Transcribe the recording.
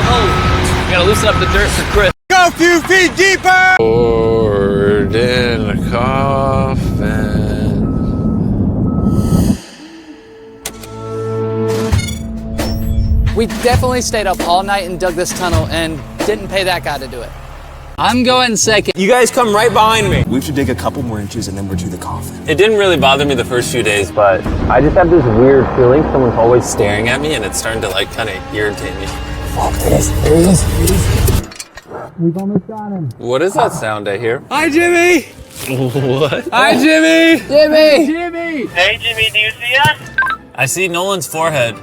hole. We gotta loosen up the dirt for Chris. Go a few feet deeper! Poured in a coffin. We definitely stayed up all night and dug this tunnel and didn't pay that guy to do it. I'm going second. You guys come right behind me. We have to dig a couple more inches and then we're to the coffin. It didn't really bother me the first few days, but I just have this weird feeling someone's always staring at me and it's starting to like kind of irritate me. Oh, there he is. There he is. There he is. We've almost got him. What is that sound I hear? Hi, Jimmy! What? Hi, Jimmy! Jimmy! Jimmy! Hey, Jimmy, do you see us? I see Nolan's forehead.